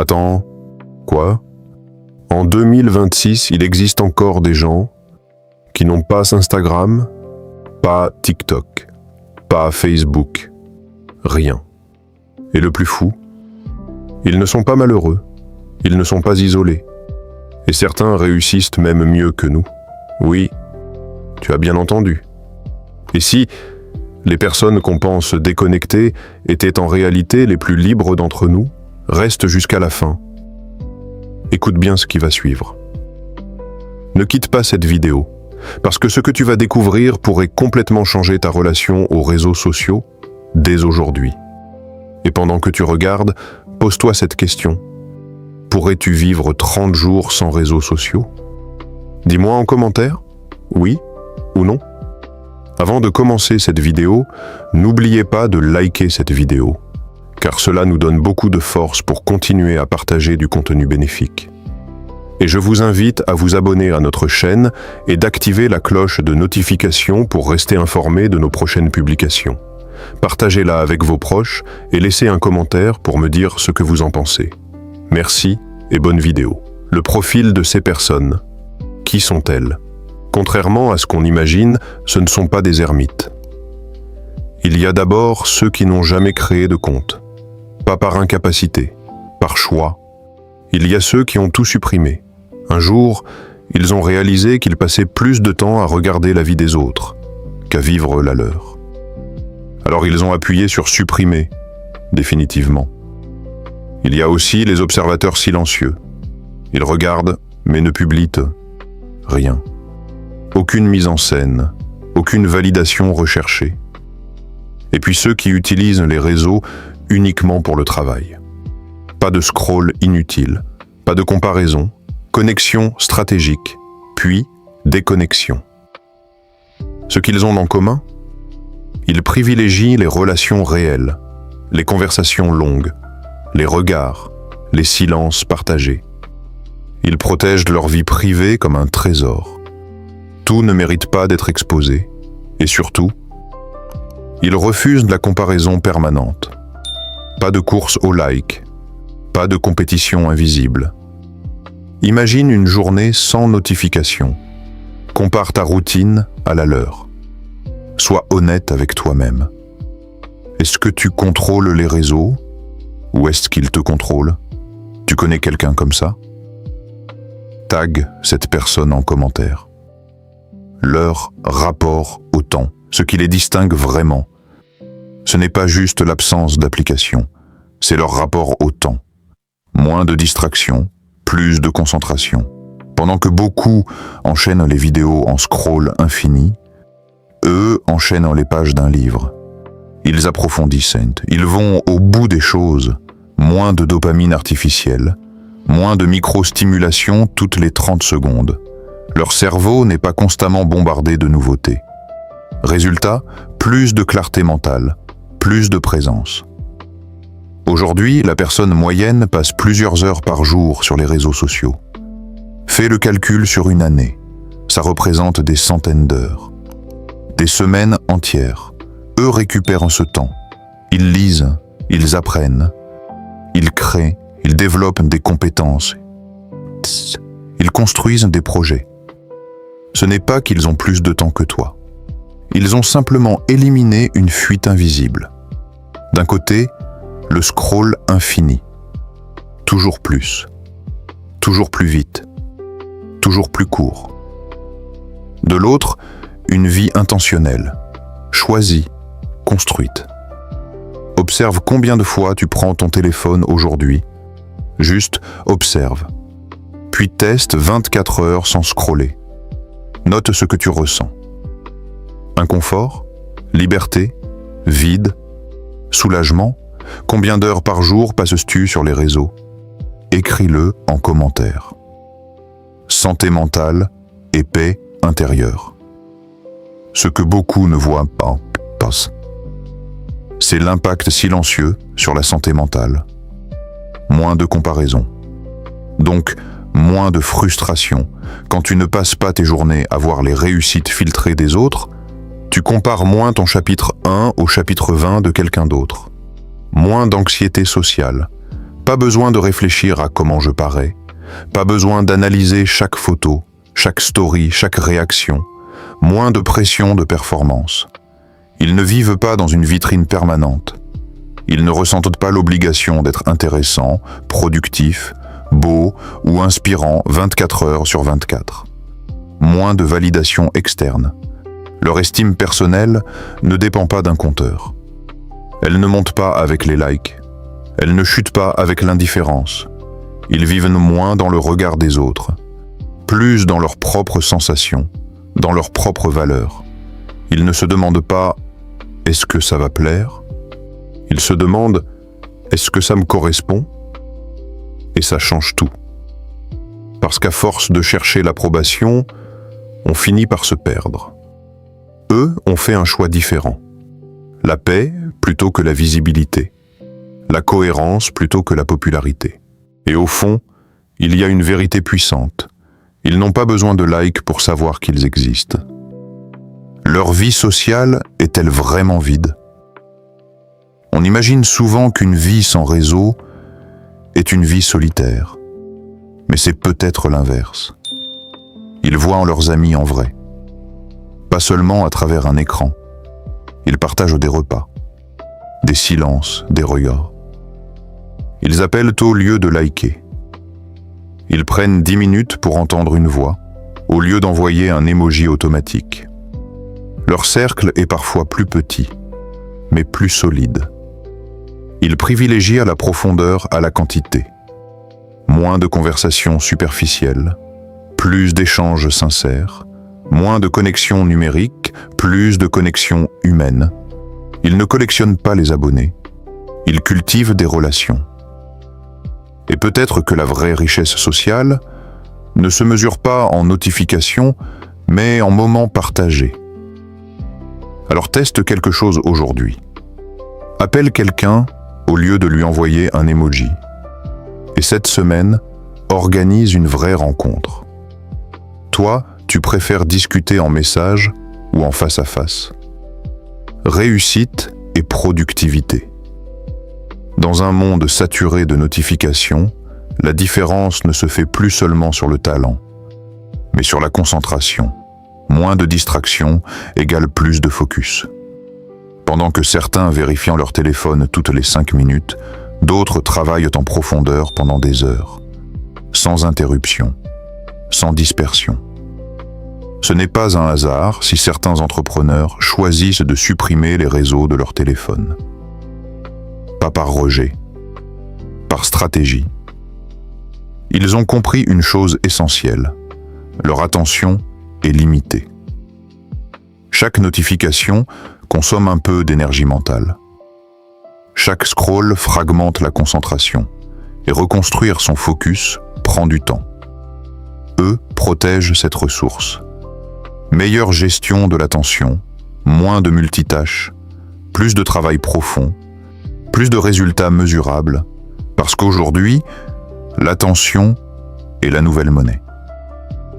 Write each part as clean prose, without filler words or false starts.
Attends, quoi? En 2026, il existe encore des gens qui n'ont pas Instagram, pas TikTok, pas Facebook, rien. Et le plus fou, ils ne sont pas malheureux, ils ne sont pas isolés. Et certains réussissent même mieux que nous. Oui, tu as bien entendu. Et si les personnes qu'on pense déconnectées étaient en réalité les plus libres d'entre nous, reste jusqu'à la fin. Écoute bien ce qui va suivre. Ne quitte pas cette vidéo, parce que ce que tu vas découvrir pourrait complètement changer ta relation aux réseaux sociaux dès aujourd'hui. Et pendant que tu regardes, pose-toi cette question. Pourrais-tu vivre 30 jours sans réseaux sociaux? Dis-moi en commentaire, oui ou non. Avant de commencer cette vidéo, n'oubliez pas de liker cette vidéo, car cela nous donne beaucoup de force pour continuer à partager du contenu bénéfique. Et je vous invite à vous abonner à notre chaîne et d'activer la cloche de notification pour rester informé de nos prochaines publications. Partagez-la avec vos proches et laissez un commentaire pour me dire ce que vous en pensez. Merci et bonne vidéo. Le profil de ces personnes. Qui sont-elles? Contrairement à ce qu'on imagine, ce ne sont pas des ermites. Il y a d'abord ceux qui n'ont jamais créé de compte. Pas par incapacité, par choix. Il y a ceux qui ont tout supprimé. Un jour, ils ont réalisé qu'ils passaient plus de temps à regarder la vie des autres qu'à vivre la leur. Alors ils ont appuyé sur supprimer, définitivement. Il y a aussi les observateurs silencieux. Ils regardent, mais ne publient rien. Aucune mise en scène, aucune validation recherchée. Et puis ceux qui utilisent les réseaux uniquement pour le travail. Pas de scroll inutile, pas de comparaison, connexion stratégique, puis déconnexion. Ce qu'ils ont en commun? Ils privilégient les relations réelles, les conversations longues, les regards, les silences partagés. Ils protègent leur vie privée comme un trésor. Tout ne mérite pas d'être exposé. Et surtout, ils refusent la comparaison permanente. Pas de course au like, pas de compétition invisible. Imagine une journée sans notification. Compare ta routine à la leur. Sois honnête avec toi-même. Est-ce que tu contrôles les réseaux? Ou est-ce qu'ils te contrôlent? Tu connais quelqu'un comme ça? Tag cette personne en commentaire. Leur rapport au temps, ce qui les distingue vraiment. Ce n'est pas juste l'absence d'application, c'est leur rapport au temps. Moins de distractions, plus de concentration. Pendant que beaucoup enchaînent les vidéos en scroll infini, eux enchaînent les pages d'un livre. Ils approfondissent, ils vont au bout des choses. Moins de dopamine artificielle, moins de micro-stimulation toutes les 30 secondes. Leur cerveau n'est pas constamment bombardé de nouveautés. Résultat, plus de clarté mentale, plus de présence. Aujourd'hui, la personne moyenne passe plusieurs heures par jour sur les réseaux sociaux. Fais le calcul sur une année. Ça représente des centaines d'heures. Des semaines entières. Eux récupèrent ce temps. Ils lisent, ils apprennent, ils créent, ils développent des compétences. Ils construisent des projets. Ce n'est pas qu'ils ont plus de temps que toi. Ils ont simplement éliminé une fuite invisible. D'un côté, le scroll infini. Toujours plus vite, toujours plus court. De l'autre, une vie intentionnelle, choisie, construite. Observe combien de fois tu prends ton téléphone aujourd'hui. Juste observe. Puis teste 24 heures sans scroller. Note ce que tu ressens. Inconfort, liberté, vide, soulagement. Combien d'heures par jour passes-tu sur les réseaux? Écris-le en commentaire. Santé mentale et paix intérieure. Ce que beaucoup ne voient pas, c'est l'impact silencieux sur la santé mentale. Moins de comparaison. Donc, moins de frustration. Quand tu ne passes pas tes journées à voir les réussites filtrées des autres, tu compares moins ton chapitre 1 au chapitre 20 de quelqu'un d'autre. Moins d'anxiété sociale, Pas besoin de réfléchir à comment je parais, pas besoin d'analyser chaque photo, chaque story, chaque réaction, moins de pression de performance. Ils ne vivent pas dans une vitrine permanente. Ils ne ressentent pas l'obligation d'être intéressants, productifs, beaux ou inspirants 24 heures sur 24. Moins de validation externe. Leur estime personnelle ne dépend pas d'un compteur. Elle ne monte pas avec les likes. Elle ne chute pas avec l'indifférence. Ils vivent moins dans le regard des autres, plus dans leurs propres sensations, dans leurs propres valeurs. Ils ne se demandent pas « est-ce que ça va plaire ?» Ils se demandent « est-ce que ça me correspond ?» Et ça change tout. Parce qu'à force de chercher l'approbation, on finit par se perdre. Eux ont fait un choix différent. La paix plutôt que la visibilité. La cohérence plutôt que la popularité. Et au fond, il y a une vérité puissante. Ils n'ont pas besoin de likes pour savoir qu'ils existent. Leur vie sociale est-elle vraiment vide? On imagine souvent qu'une vie sans réseau est une vie solitaire. Mais c'est peut-être l'inverse. Ils voient leurs amis en vrai. Pas seulement à travers un écran. Ils partagent des repas, des silences, des regards. Ils appellent au lieu de liker. Ils prennent 10 minutes pour entendre une voix, au lieu d'envoyer un emoji automatique. Leur cercle est parfois plus petit, mais plus solide. Ils privilégient la profondeur à la quantité. Moins de conversations superficielles, plus d'échanges sincères, moins de connexions numériques, plus de connexions humaines. Ils ne collectionnent pas les abonnés. Ils cultivent des relations. Et peut-être que la vraie richesse sociale ne se mesure pas en notifications, mais en moments partagés. Alors teste quelque chose aujourd'hui. Appelle quelqu'un au lieu de lui envoyer un emoji. Et cette semaine, organise une vraie rencontre. Toi, tu préfères discuter en message ou en face à face. Réussite et productivité. Dans un monde saturé de notifications, la différence ne se fait plus seulement sur le talent, mais sur la concentration. Moins de distractions égale plus de focus. Pendant que certains vérifient leur téléphone toutes les 5 minutes, d'autres travaillent en profondeur pendant des heures, sans interruption, sans dispersion. Ce n'est pas un hasard si certains entrepreneurs choisissent de supprimer les réseaux de leur téléphone. Pas par rejet, par stratégie. Ils ont compris une chose essentielle. Leur attention est limitée. Chaque notification consomme un peu d'énergie mentale. Chaque scroll fragmente la concentration et reconstruire son focus prend du temps. Eux protègent cette ressource. Meilleure gestion de l'attention, moins de multitâches, plus de travail profond, plus de résultats mesurables, parce qu'aujourd'hui, l'attention est la nouvelle monnaie.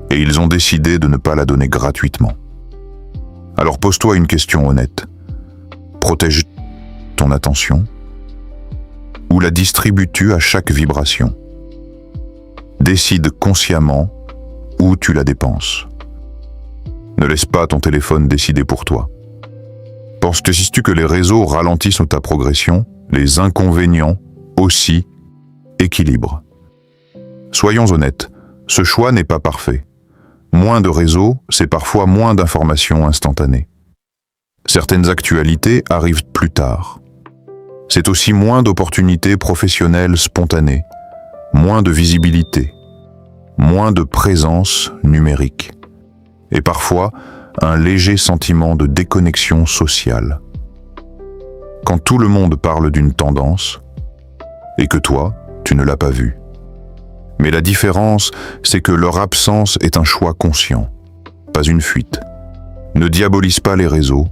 Et ils ont décidé de ne pas la donner gratuitement. Alors pose-toi une question honnête. Protège ton attention ou la distribues-tu à chaque vibration? Décide consciemment où tu la dépenses. Ne laisse pas ton téléphone décider pour toi. Penses-tu que les réseaux ralentissent ta progression? Les inconvénients aussi équilibrent. Soyons honnêtes, ce choix n'est pas parfait. Moins de réseaux, c'est parfois moins d'informations instantanées. Certaines actualités arrivent plus tard. C'est aussi moins d'opportunités professionnelles spontanées, moins de visibilité, moins de présence numérique. Et parfois, un léger sentiment de déconnexion sociale. Quand tout le monde parle d'une tendance, et que toi, tu ne l'as pas vue. Mais la différence, c'est que leur absence est un choix conscient, pas une fuite. Ne diabolise pas les réseaux,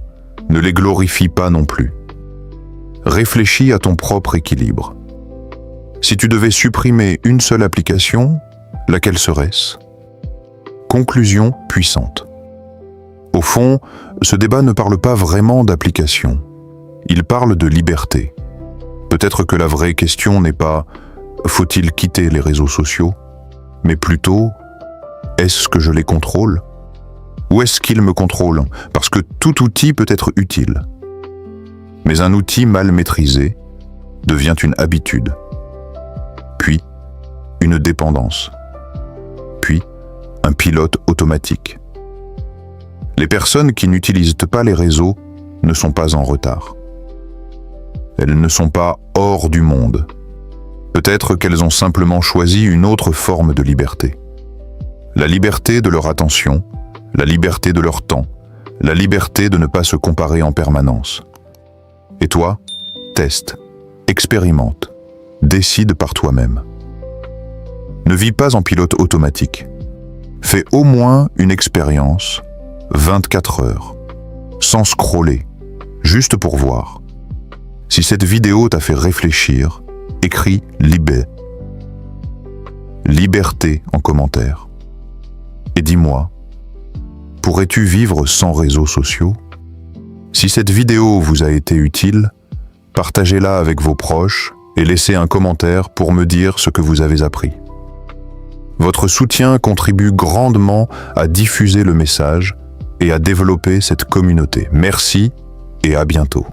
ne les glorifie pas non plus. Réfléchis à ton propre équilibre. Si tu devais supprimer une seule application, laquelle serait-ce? Conclusion puissante. Au fond, ce débat ne parle pas vraiment d'application. Il parle de liberté. Peut-être que la vraie question n'est pas faut-il quitter les réseaux sociaux, mais plutôt, est-ce que je les contrôle? Ou est-ce qu'ils me contrôlent? Parce que tout outil peut être utile. Mais un outil mal maîtrisé devient une habitude, puis une dépendance, puis un pilote automatique. Les personnes qui n'utilisent pas les réseaux ne sont pas en retard. Elles ne sont pas hors du monde. Peut-être qu'elles ont simplement choisi une autre forme de liberté. La liberté de leur attention, la liberté de leur temps, la liberté de ne pas se comparer en permanence. Et toi, teste, expérimente, décide par toi-même. Ne vis pas en pilote automatique. Fais au moins une expérience, 24 heures, sans scroller, juste pour voir. Si cette vidéo t'a fait réfléchir, écris liberté en commentaire. Et dis-moi, pourrais-tu vivre sans réseaux sociaux? Si cette vidéo vous a été utile, partagez-la avec vos proches et laissez un commentaire pour me dire ce que vous avez appris. Votre soutien contribue grandement à diffuser le message et à développer cette communauté. Merci et à bientôt.